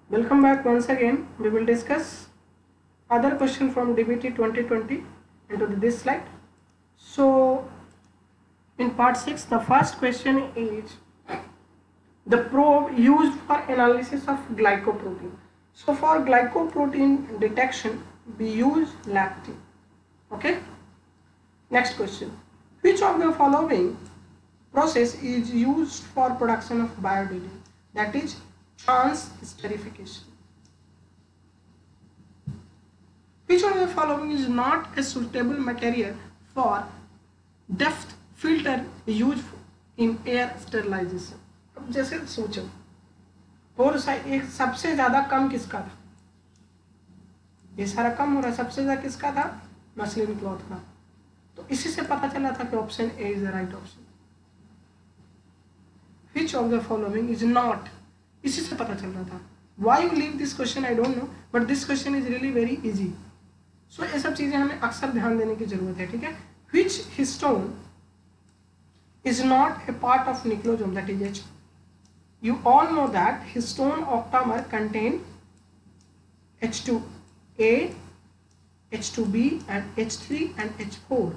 Welcome back once again. We will discuss other question from DBT 2020 into this slide. So in part 6, the first question is the probe used for analysis of glycoprotein. So for glycoprotein detection, we use lactate. Okay. Next question. Which of the following process is used for production of biodiesel? That is transesterification. Which one of the following is not a suitable material for depth filter used in air sterilization? अब जैसे सोचो और एक सबसे ज्यादा कम किसका था, ये सारा कम हो रहा है, सबसे ज्यादा किसका था, मसलिन क्लॉथ का। तो इसी से पता चला था कि option A is the right option. Which of the following is not, इसी से पता चल रहा था। Why you leave this question I don't know, but this question is really very easy. So ये सब चीजें हमें अक्सर ध्यान देने की जरूरत है, ठीक है। Which histone is not a part of nucleosome, that is H. You all know that histone octamer contain H2A, H2B and H3 and H4.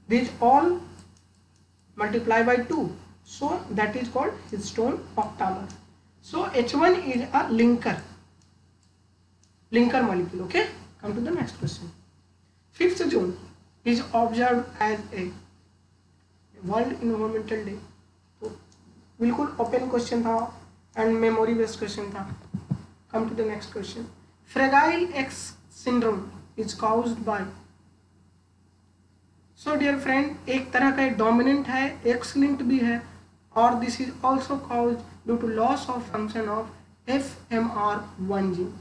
These all multiply by 2. So that is called histone octamer. So H1 is a linker molecule. Okay, come to the next question. 5th June is observed as a World Environmental Day. तो बिल्कुल open question था and memory based question था। Come to the next question. Fragile X syndrome is caused by, so dear friend, एक तरह का dominant है, x linked भी है, और this is also caused due to loss of function of FMR1 gene.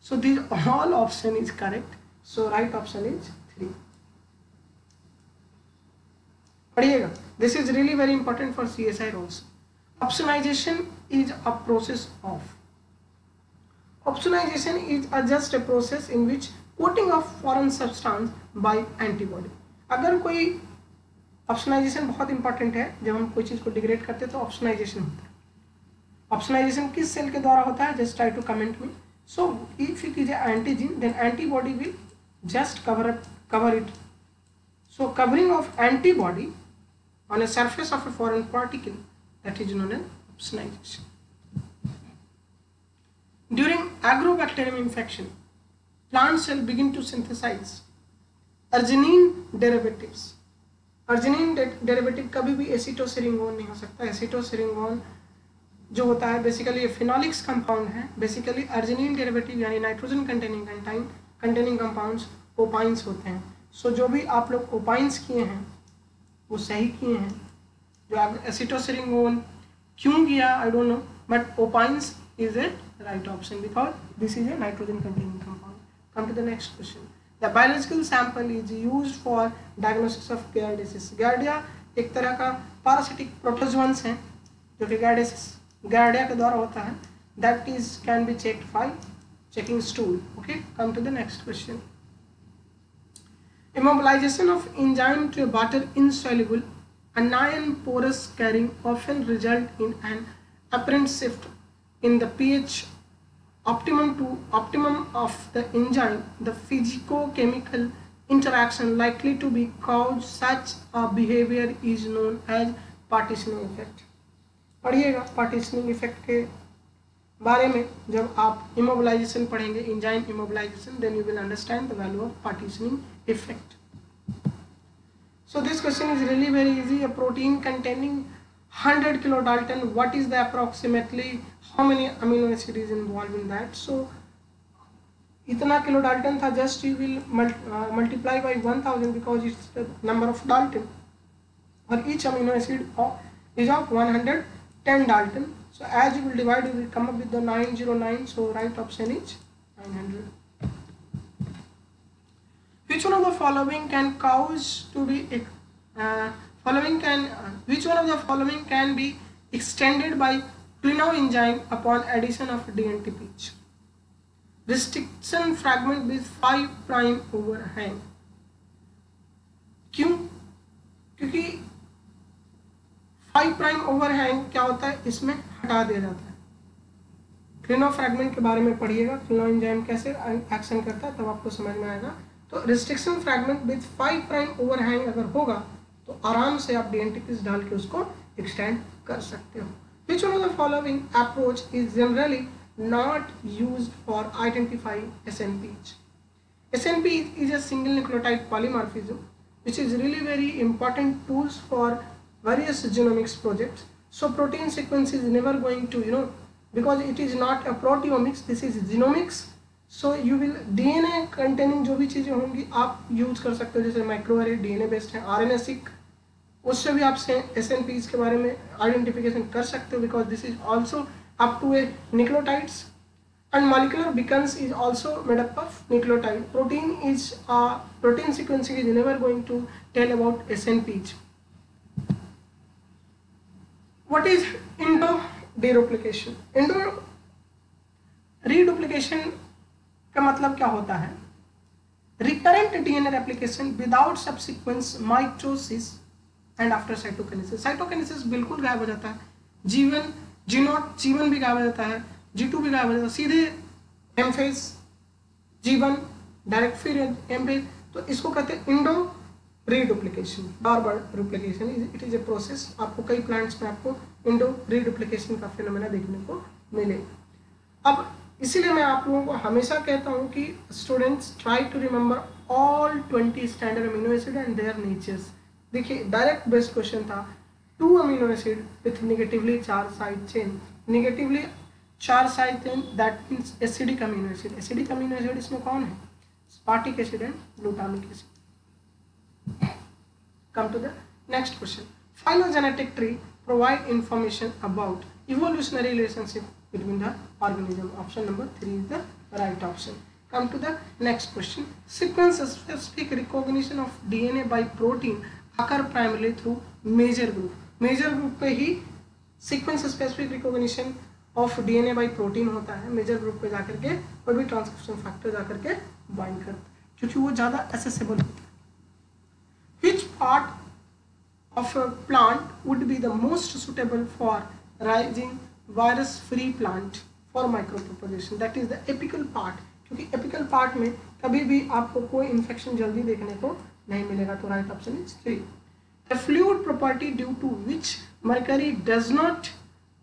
So these all option is correct. So right option is 3. पढ़िएगा, this is really very important for CSI roles. Opsonization is a process of, opsonization is just a process in which coating of foreign substance by antibody. अगर कोई ऑप्शनाइजेशन बहुत important है, जब हम कोई चीज को डिग्रेड करते हैं तो ऑप्शनाइजेशन होता है। ऑप्शनाइजेशन किस सेल के द्वारा होता है, just try to comment me. So if it is antigen then antibody will just cover it. So covering of antibody on a surface of a foreign particle, that is known as opsonization. During agrobacterium infection, plant cell begin to synthesize arginine derivatives. Arginine derivative कभी भी एसिटोसिरिंगोन नहीं हो सकता। एसिटोसिरिंगोन जो होता है basically phenolics compound है। Basically arginine derivative यानी नाइट्रोजन कंटेनिंग कंपाउंड्स ओपाइंस होते हैं। सो जो भी आप लोग ओपाइंस किए हैं वो सही किए हैं। जो एसिटोसिरिंगोन क्यों किया I don't know, but opines is a right option because this is a nitrogen containing compound. Come to the next question. The biological sample is used for diagnosis of giardiasis. Giardia एक तरह का parasitic protozoans है जो कि giardia के द्वारा होता है। That is can be checked by checking stool. Okay, come to the next question. Immobilization of enzyme to a butter insoluble anion porous carrying often result in an apparent shift in the pH optimum to optimum of the enzyme. The physicochemical interaction likely to be cause such a behavior is known as partitioning effect. पढ़िएगा partitioning effect के बारे में जब आप immobilization पढ़ेंगे, enzyme immobilization, then you will understand the value of partitioning effect. So this question is really very easy. A protein containing 100 kilodalton, what is the approximately how many amino acid is involved in that? So इतना kilodalton था, just you will multiply by 1000 because it's the number of dalton, or each amino acid is of 110 dalton. So as you will divide, you will come up with the 909. So right option is 900. Which one of the following can cause to be which one of the following can be extended by clinoenzyme upon addition of DNTPH? Restriction fragment with 5' overhang. क्यों? क्योंकि 5' overhang क्या होता है, इसमें हटा दिया जाता है। क्लिनो फ्रैगमेंट के बारे में पढ़िएगा, क्लिनो एंजाइम कैसे एक्शन करता है, तब आपको समझ में आएगा। तो restriction fragment with 5 prime overhang अगर होगा तो आराम से आप डीएनटी डाल के उसको एक्सटेंड कर सकते हो। Which one of the following approach is generally not used for identifying SNPs? SNP is a single nucleotide polymorphism which is really very important tools for various genomics projects. So protein sequence is never going to, because it is not a proteomics, this is genomics. So you will DNA containing जो भी चीज़ें होंगी आप use कर सकते हो, जैसे microarray DNA based है, RNA-seq, उससे भी आप SNPs के बारे में आइडेंटिफिकेशन कर सकते हो, because this is also up to a nucleotides. And molecular beacons is also made up of nucleotide. Protein sequencing is never going to tell about SNPs. What is endo-deduplication? Endo-reduplication का मतलब क्या होता है? Recurrent DNA replication without subsequent mitosis and after cytokinesis. Cytokinesis बिल्कुल गायब हो जाता है. G1 भी गायब हो जाता है, G2 भी गायब हो जाता है, सीधे एम फेज G1 डायरेक्ट फिर एम फेज. तो इसको कहते हैं इंडो रीडुप्लीकेशन, बार replication. It is a process. आपको कई प्लांट्स में आपको इंडो रीडुप्लीकेशन का फिनोमेना देखने को मिलेगा. अब इसीलिए मैं आप लोगों को हमेशा कहता हूँ कि students try to remember all 20 standard amino acid and their natures. देखिए डायरेक्ट बेस्ड क्वेश्चन था, 2 amino acid with negatively charge side chain. Negatively charge side chain that means acidic amino acid. Acidic amino acid इसमें कौन है? Aspartic acid and glutamic acid. Come to the next question. Phylogenetic tree provide information about evolutionary relationship between the organism. Option number 3 is the right option. Come to the next question. Sequence specific recognition of DNA by protein occur primarily through major group. Major group पे ही sequence specific recognition of DNA by protein होता है. Major group पे जाकर के कोई भी transcription factor जाकर के बाइंड करता है, क्योंकि वो ज़्यादा accessible होता है. Which part of a plant would be the most suitable for raising virus-free plant for micropropagation? That is the apical part. क्योंकि एपिकल पार्ट में कभी भी आपको कोई इन्फेक्शन जल्दी देखने को नहीं मिलेगा. तो right option is 3. The fluid property due to which mercury does not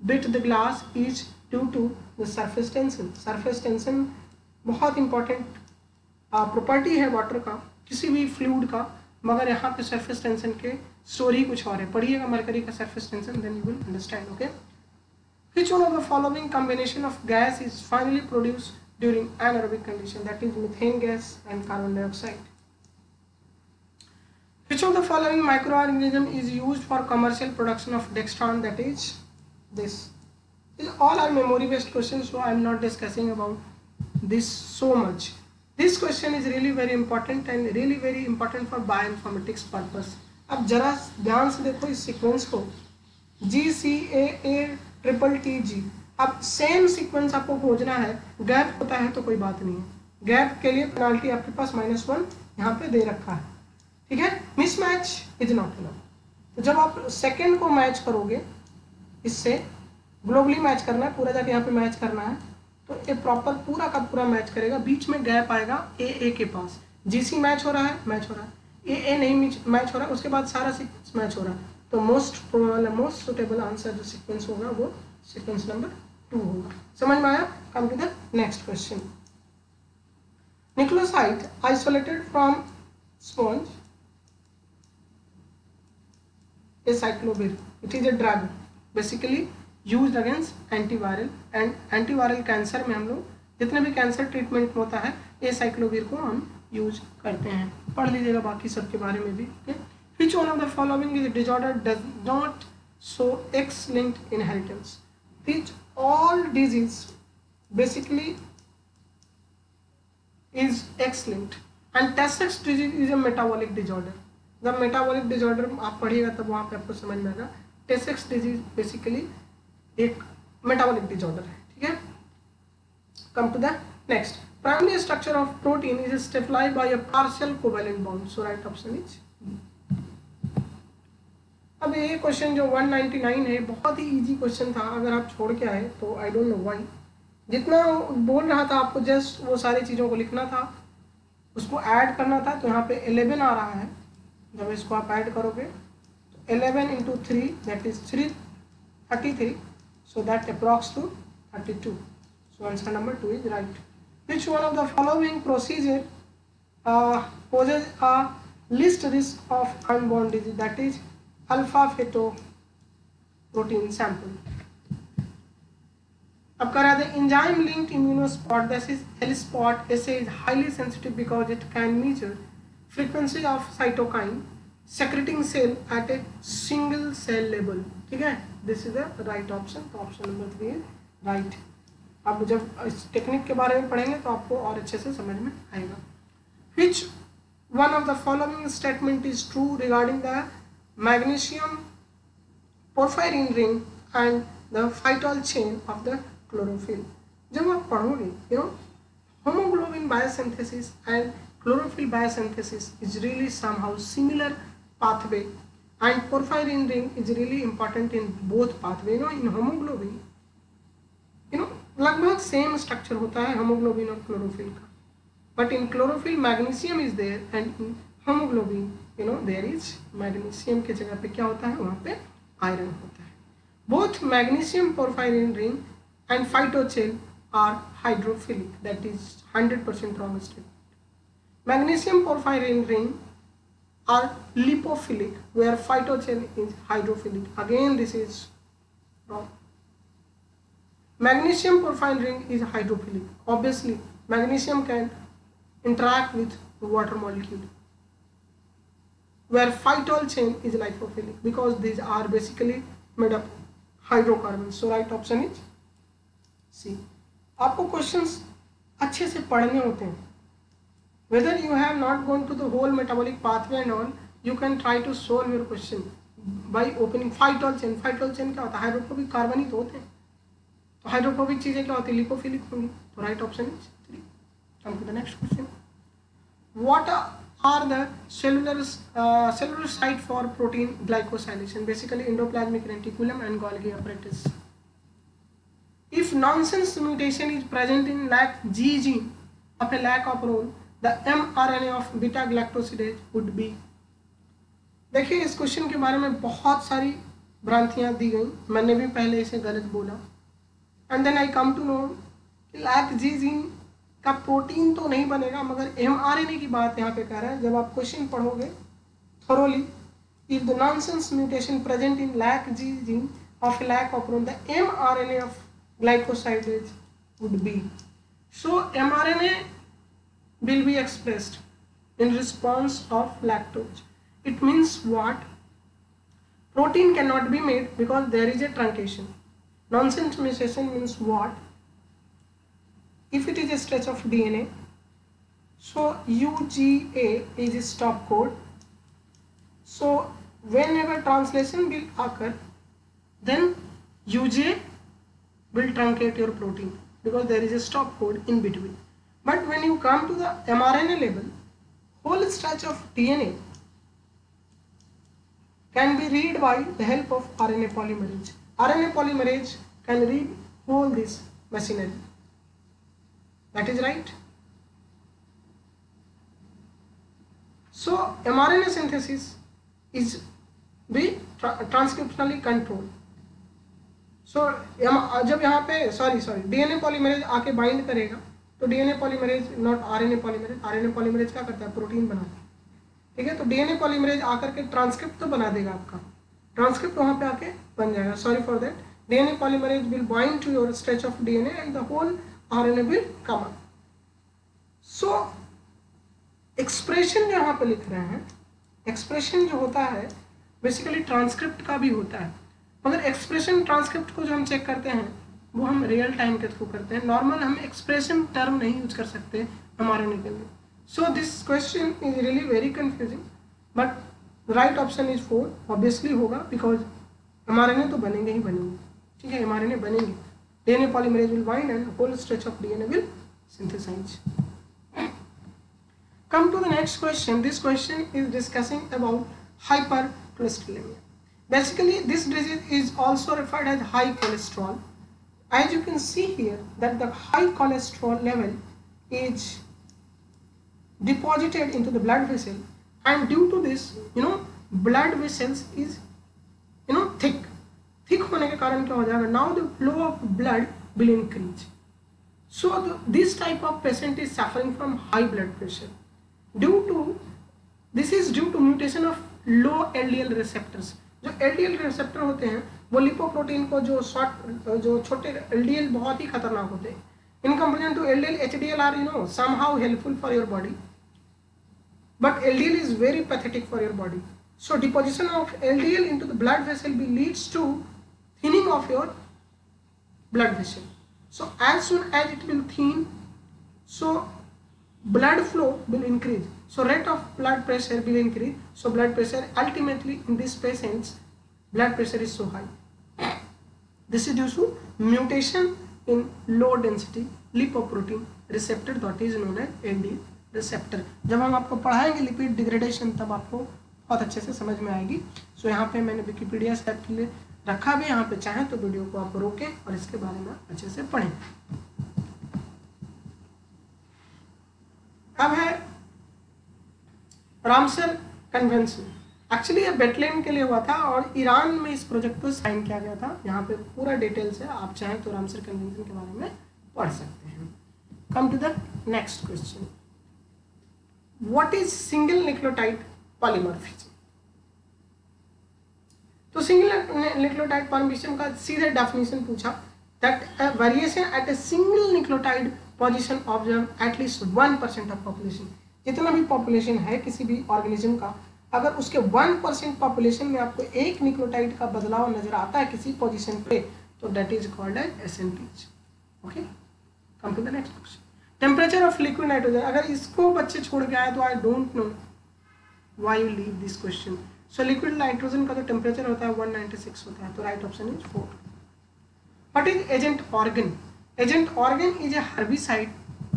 bit the glass is due to the surface tension. Surface tension बहुत इंपॉर्टेंट प्रॉपर्टी है वाटर का, किसी भी फ्लूइड का, मगर यहाँ पे सरफेस टेंशन के स्टोरी कुछ और है. पढ़िएगा मर्करी का surface tension, then you will understand. Okay. Which one of the following combination of gas is finally produced during anaerobic condition? That is methane gas and carbon dioxide. Which of the following microorganism is used for commercial production of dextran? That is this. These all are memory based questions, so I am not discussing about this so much. This question is really very important and really very important for bioinformatics purpose. अब जरा ध्यान से देखो इस sequence को, GCAA-TTG. अब same sequence आपको खोजना है, गैप होता है तो कोई बात नहीं है. गैप के लिए पेनाल्टी आपके पास -1 यहाँ पे दे रखा है. ठीक है. Mismatch is not enough. तो जब आप सेकेंड को मैच करोगे, इससे ग्लोबली मैच करना है, पूरा जाके यहाँ पे मैच करना है, तो ये प्रॉपर पूरा का पूरा मैच करेगा. बीच में गैप आएगा ए के पास. GC मैच हो रहा है, मैच हो रहा है, ए नहीं मैच हो रहा है, उसके बाद सारा सीक्वेंस मैच हो रहा है. तो मोस्ट सुटेबल आंसर जो सीक्वेंस होगा वो सीक्वेंस नंबर 2 होगा. समझ में आया? Come to the next question. Nucleoside isolated from sponge acyclovir. It is a drug basically used against antiviral, and antiviral cancer में हम लोग जितने भी कैंसर ट्रीटमेंट होता है एसाइक्लोविर को हम यूज करते हैं. पढ़ लीजिएगा बाकी सब के बारे में भी. Which one of the following is a disorder does not show X-linked inheritance? Which all disease basically is X-linked, and Tay-Sachs disease is a metabolic disorder. The metabolic disorder आप पढ़िएगा तब वहाँ पे आपको समझ में आएगा. Tay-Sachs disease basically एक metabolic disorder है. ठीक है. Come to the next. Primary structure of protein is stabilized by a partial covalent bond. So right option is. अब ये क्वेश्चन जो 199 है बहुत ही इजी क्वेश्चन था. अगर आप छोड़ के आए तो आई डोंट नो व्हाई, जितना बोल रहा था आपको जस्ट वो सारी चीज़ों को लिखना था, उसको ऐड करना था। तो यहाँ पे 11 आ रहा है, जब इसको आप ऐड करोगे तो 11 into 3 that is 333, so that approx to 32. So answer number 2 is right. Which one of the following procedure poses a least risk of unborn disease, that is alpha fetoprotein sample. अब करा दे enzyme linked immunospot, that is ELISpot assay is highly sensitive because it can measure frequency of cytokine secreting cell at a single cell level. ठीक है, this is the right option, तो option number 3 is right. अब जब इस technique के बारे में पढ़ेंगे तो आपको और अच्छे से समझ में आएगा। Which one of the following statement is true regarding the magnesium porphyrin ring and the phytol chain of the chlorophyll? जब आप पढ़ोगे homoglobin biosynthesis and chlorophyll biosynthesis is really somehow similar pathway, and porphyrin ring is really important in both pathway. In homoglobin लगभग same structure होता है homoglobin और chlorophyll का, but in chlorophyll magnesium is there and in homoglobin there is magnesium के जगह पे क्या होता है, वहाँ पे आयरन होता है। Both magnesium porphyrin ring and phytol are hydrophilic, that is 100% wrong statement. Magnesium porphyrin ring are lipophilic where phytochel is hydrophilic, again this is wrong. Magnesium porphyrin ring is hydrophilic, obviously magnesium can interact with water molecule, where phytol chain is lipophilic because these are basically made up hydrocarbons. So right option is C. आपको questions अच्छे से पढ़ने होते हैं, whether you have not gone to the whole metabolic pathway and all, you can try to solve your question by opening phytol chain. Phytol chain क्या होता है, hydrophobic carbon ही तो होते हैं, तो हाइड्रोफोबिक चीजें क्या होती है, लिपोफिलिक होंगी, तो right option is 3. Come to the next question. What are the cellular site for protein glycosylation? Basically endoplasmic reticulum and Golgi apparatus. If nonsense mutation is present in lac G gene of a lac of role, the mRNA of beta galactosidase would be. देखिए इस question के बारे में बहुत सारी भ्रांतियां दी गई, मैंने भी पहले इसे गलत बोला, and then I come to know lac Z gene का प्रोटीन तो नहीं बनेगा, मगर mRNA की बात यहाँ पे कर रहा है। जब आप क्वेश्चन पढ़ोगे thoroughly, if the nonsense mutation present in lac Z gene of lac of the mRNA of glycosidase would be. So mRNA will be expressed in response of lactose. It means what? Protein cannot be made because there is a truncation. Nonsense mutation means what? If it is a stretch of DNA, so UGA is a stop code. So whenever translation will occur, then UGA will truncate your protein because there is a stop code in between. But when you come to the mRNA level, whole stretch of DNA can be read by the help of RNA polymerase. RNA polymerase can read whole this machinery. That is right. So mRNA synthesis is be transcriptionally controlled. So जब यहाँ पे DNA polymerase आके bind करेगा, तो DNA polymerase not RNA polymerase, RNA polymerase क्या करता है, protein बनाता है, ठीक है। तो डीएनए पॉलीमरेज आकर के ट्रांसक्रिप्ट तो बना देगा, आपका ट्रांसक्रिप्ट वहाँ पे आके बन जाएगा। Sorry for that, DNA polymerase will bind to your stretch of DNA and the whole RNA will come up. So expression जो यहाँ पे लिख रहे हैं, एक्सप्रेशन जो होता है बेसिकली ट्रांसक्रिप्ट का भी होता है, मगर एक्सप्रेशन ट्रांसक्रिप्ट को जो हम चेक करते हैं वो हम रियल टाइम के थ्रू करते हैं, नॉर्मल हम एक्सप्रेशन टर्म नहीं यूज कर सकते हमारे के लिए। So this question is really very confusing, but right option is 4 obviously होगा, बिकॉज mRNA तो बनेंगे ही बनेंगे, ठीक है, mRNA बनेंगे, DNA polymerase will bind and whole stretch of DNA will synthesize. Come to the next question. This question is discussing about hypercholesterolemia. Basically, this disease is also referred as high cholesterol. As you can see here that the high cholesterol level is deposited into the blood vessel, and due to this blood vessels is thick होने के कारण क्या हो जाएगा, now the flow of blood will increase. So this type of patient is suffering from high blood pressure. This is due to mutation of low LDL receptors. जो LDL receptor होते हैं वो लिपोप्रोटीन को जो छोटे LDL बहुत ही खतरनाक होते हैं. In comparison to LDL, HDL are somehow helpful for your body, but LDL is very pathetic for your body. So deposition of LDL into the blood vessel leads to thinning of your blood vessel. So as soon as it will thin, so blood flow will increase, so rate of blood pressure will increase. So blood pressure, ultimately in these patients blood pressure is so high. This is due to mutation in low density lipoprotein receptor, that is known as LDL receptor. जब हम आपको पढ़ाएंगे lipid degradation तब आपको बहुत अच्छे से समझ में आएगी. सो यहाँ पे मैंने विकिपीडिया से आपके लिए रखा भी, यहाँ पे चाहें तो वीडियो को आप रोकें और इसके बारे में अच्छे से पढ़ें. अब है रामसर कन्वेंशन. एक्चुअली ये बेटलेम के लिए हुआ था और ईरान में इस प्रोजेक्ट को साइन किया गया था. यहाँ पे पूरा डिटेल्स है, आप चाहें तो रामसर कन्वेंशन के बारे में पढ़ सकते हैं. Come to the next question, what is single nucleotide polymorphism. तो सिंगल न्यूक्लियोटाइड पॉलीमॉर्फिज्म का सीधे डेफिनेशन पूछा, that a variation at a single nucleotide position observe at least 1% of population. जितना भी पॉपुलेशन है किसी भी ऑर्गेनिज्म का, अगर उसके 1% पॉपुलेशन में आपको एक न्यूक्लियोटाइड का बदलाव नजर आता है किसी पोजीशन पे, तो that is called as SNPH. Okay, come to the next question, temperature of liquid nitrogen. अगर इसको बच्चे छोड़ के आए तो I don't know why you leave this question. So liquid nitrogen का जो टेम्परेचर होता है 196 होता है, तो right option is 4. What is agent ऑर्गन. एजेंट ऑर्गन is a herbicide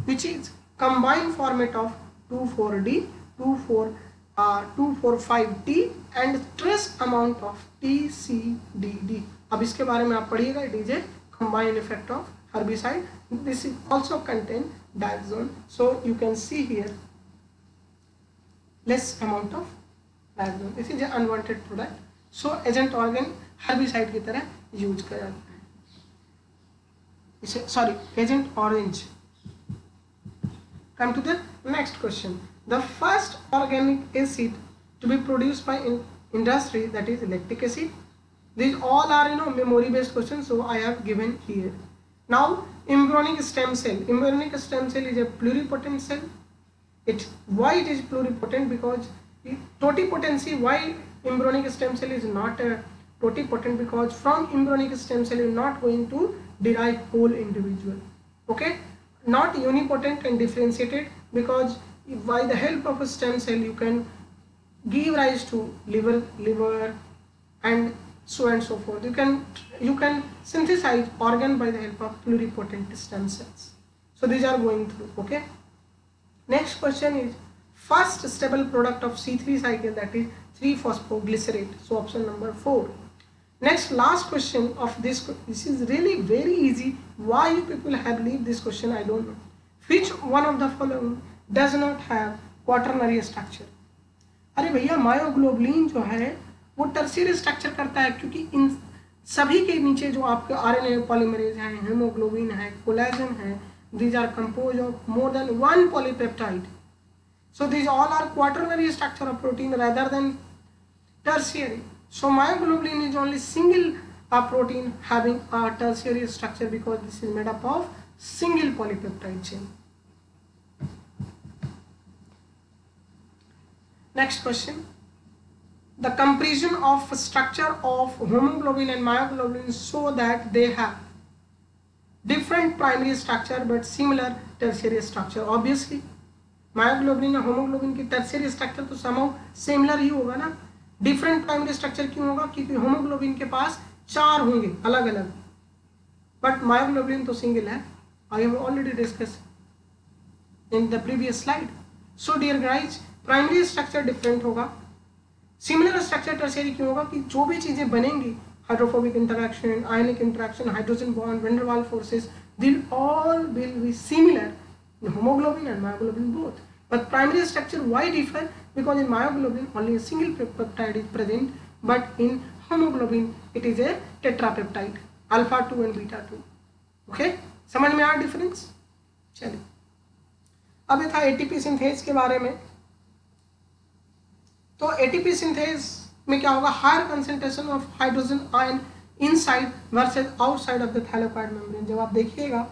which is combined format of 2,4-D, 2,4,5-T and trace amount of TCDD. अब इसके बारे में आप पढ़िएगा. It is a combined effect of herbicide. This is also contain diazone. So you can see here less amount of diazone. This is an unwanted product. So agent organ herbicide की तरह use किया जाता है. इसे agent orange. Come to the next question. The first organic acid to be produced by industry, that is lactic acid. These all are memory based questions, so I have given here. Now embryonic stem cell. Embryonic stem cell is a pluripotent cell. Why it is pluripotent? Because totipotency. Why embryonic stem cell is not totipotent? Because from embryonic stem cell you are not going to derive whole individual. Okay, not unipotent and differentiated, because by the help of a stem cell you can give rise to liver and so forth. You can synthesize organ by the help of pluripotent stem cells. So these are going through. Okay, next question is first stable product of C3 cycle, that is 3-phosphoglycerate. So option number 4. Next, last question of this is really very easy. Why you people have leave this question, I don't know. Which one of the following does not have quaternary structure? अरे भैया, मायोग्लोबुलिन जो है वो tertiary structure करता है, क्योंकि इन सभी के नीचे जो आपके आरएनए पॉलीमरेज है, हेमोग्लोबिन है, कोलेजन है, these are composed of more than one polypeptide. So these all are quaternary structure of protein rather than tertiary. So myoglobulin is only single protein having a tertiary structure, because this is made up of single polypeptide chain. Next question, the comparison of structure of hemoglobin and myoglobin so that they have different primary structure but similar tertiary structure. Obviously myoglobin और hemoglobin की tertiary structure तो somehow similar ही होगा ना. Different primary structure क्यों होगा? क्योंकि haemoglobin के पास 4 होंगे अलग अलग, बट मायोग्लोबिन तो सिंगल है. I have already discuss in the previous slide. So dear guys, primary structure different होगा, सिमिलर स्ट्रक्चर टर्शियरी क्यों होगा? कि जो भी चीजें बनेंगी hydrophobic interaction, ionic interaction, hydrogen bond, van der Waals forces, they'll all will be similar in hemoglobin and myoglobin both. But primary structure why differ? Because in myoglobin only a single peptide is present, but in hemoglobin it is a tetrapeptide, alpha 2 and beta 2. Okay, समझ में आया difference? चलिए, अब ये था ATP synthase के बारे में। तो एटीपी सिंथेज में क्या होगा? Higher concentration of hydrogen ion inside versus outside of the thylakoid membrane. जब आप देखिएगा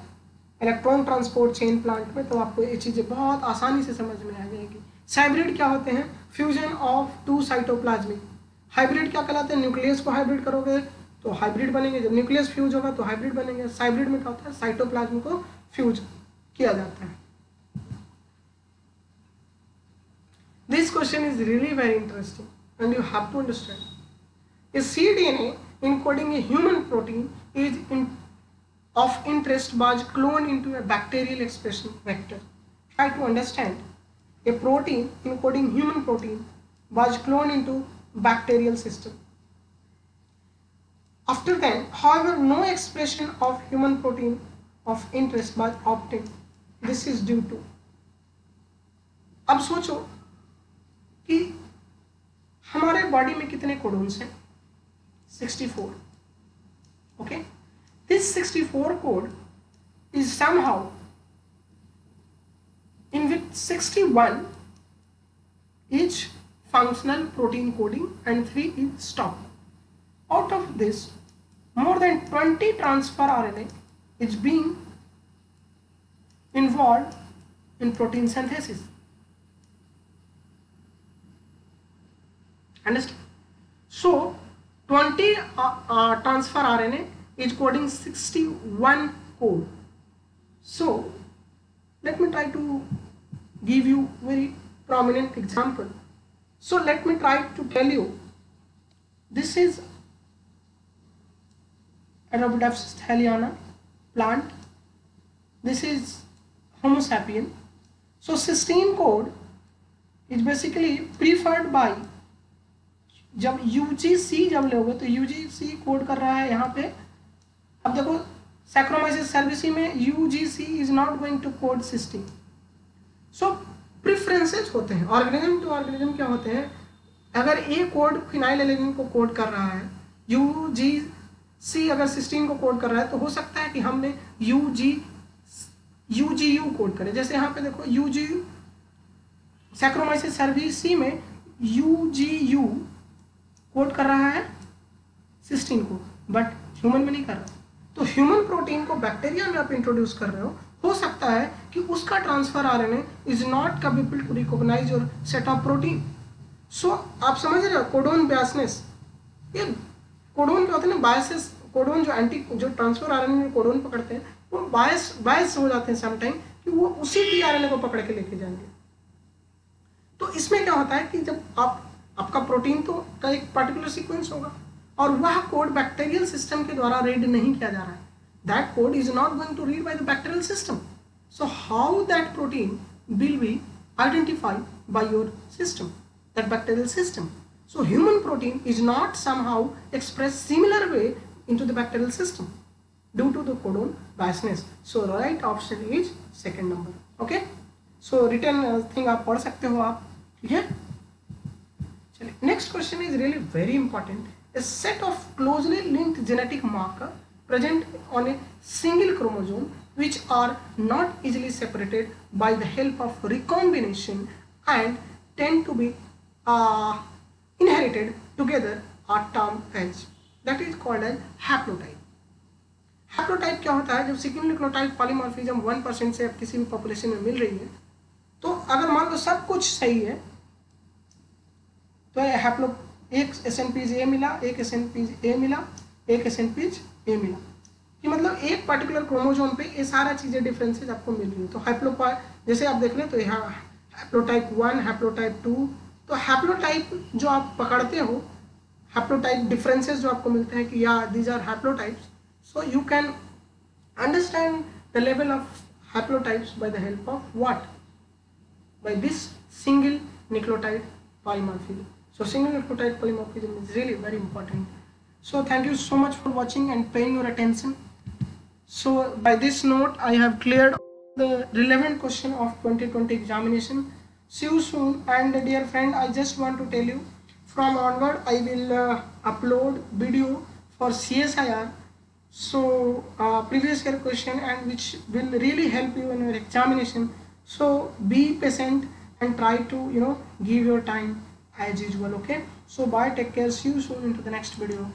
इलेक्ट्रॉन ट्रांसपोर्ट चेन प्लांट में तो आपको ये चीज़ें बहुत आसानी से समझ में आ जाएगी। हाइब्रिड क्या होते हैं? Fusion of two cytoplasmic. Hybrid क्या कहलाते हैं? न्यूक्लियस को हाइब्रिड करोगे तो हाइब्रिड बनेंगे, जब न्यूक्लियस फ्यूज होगा तो हाइब्रिड बनेंगे। हाइब्रिड में क्या होता है? साइटोप्लाज्म को फ्यूज किया जाता है। This question is really very interesting and you have to understand. A cDNA encoding a human protein is of interest was cloned into a bacterial expression vector. Try to understand. A protein encoding human protein was cloned into bacterial system. After then, however, no expression of human protein of interest was obtained. This is due to. अब सोचो कि हमारे body में कितने codons हैं? 64. Okay, this 64 code is somehow in which 61 is functional protein coding and 3 is stop. Out of this, more than 20 transfer RNA is being involved in protein synthesis. Understand? So 20 transfer RNA is coding 61 code. So let me try to give you very prominent example. So let me try to tell you, this is Arabidopsis thaliana plant. This is Homo sapien. So cysteine code is basically preferred by, जब UGC जब लोगे तो UGC code कर रहा है यहाँ पे। अब देखो Saccharomyces cerevisiae में UGC is not going to code cysteine. So preferences होते हैं ऑर्गेनिज्म टू ऑर्गेनिज्म। क्या होते हैं? अगर ए कोड फिनाइलएलेनिन को कोड कर रहा है, UGC अगर सिस्टीन को कोड कर रहा है, तो हो सकता है कि हमने UGU कोड करें। जैसे यहाँ पे देखो UGU Saccharomyces cerevisiae में UGU कोड कर रहा है सिस्टीन को, बट ह्यूमन में नहीं कर रहा। तो ह्यूमन प्रोटीन को बैक्टीरिया में आप इंट्रोड्यूस कर रहे हो सकता है कि उसका transfer RNA is not capable to recognise your set of protein. So आप समझ रहे हो कोडोन बायसनेस। ये कोडोन क्या होते हैं ना, बायसेस। कोडोन जो ट्रांसफर आरएनए में कोडोन पकड़ते हैं वो बायस हो जाते हैं समटाइम, कि वो उसी टीआरएनए को पकड़ के लेके जाएंगे। तो इसमें क्या होता है कि जब आपका प्रोटीन तो का एक पर्टिकुलर सीक्वेंस होगा और वह कोड बैक्टीरियल सिस्टम के द्वारा रीड नहीं किया जा रहा है। That code is not going to read by the bacterial system. So how that protein will be identified by your system, that bacterial system. So human protein is not somehow express similar way into the bacterial system due to the codon biasness. So right option is second number. Okay, so return thing आप पढ़ सकते हो आप, ठीक है। Next question is really very important. A set of closely linked genetic markers present on a single chromosome which are not easily separated by the help of recombination and tend to be inherited together are termed as, that is called as haplotype. Haplotype क्या होता है? जब single nucleotide polymorphism 1% से किसी भी population में मिल रही है, तो अगर मान लो सब कुछ सही है तो हैप्लो एक एसएनपीज ए मिला, एक एसएनपीज ए मिला, एक एसएनपीज ए मिला, कि मतलब एक पर्टिकुलर क्रोमोसोम पे ये सारा चीज़ें डिफरेंसेस आपको मिल रही है। तो जैसे आप देख लें तो यहाँ हैप्लोटाइप 1, हैप्लोटाइप 2, तो हैप्लोटाइप जो आप पकड़ते हो, हैप्लोटाइप डिफरेंसेस जो आपको मिलते हैं कि या these are haplotypes, so you can understand the level of haplotypes by the help of what? By this single nucleotide polymorphism. So single nucleotide polymorphism is really very important. So thank you so much for watching and paying your attention. So by this note, I have cleared the relevant question of 2020 examination. See you soon. And dear friend, I just want to tell you, from onward I will upload video for CSIR. So previous year question, and which will really help you in your examination. So be patient and try to give your time as usual. Okay. So bye. Take care. See you soon into the next video.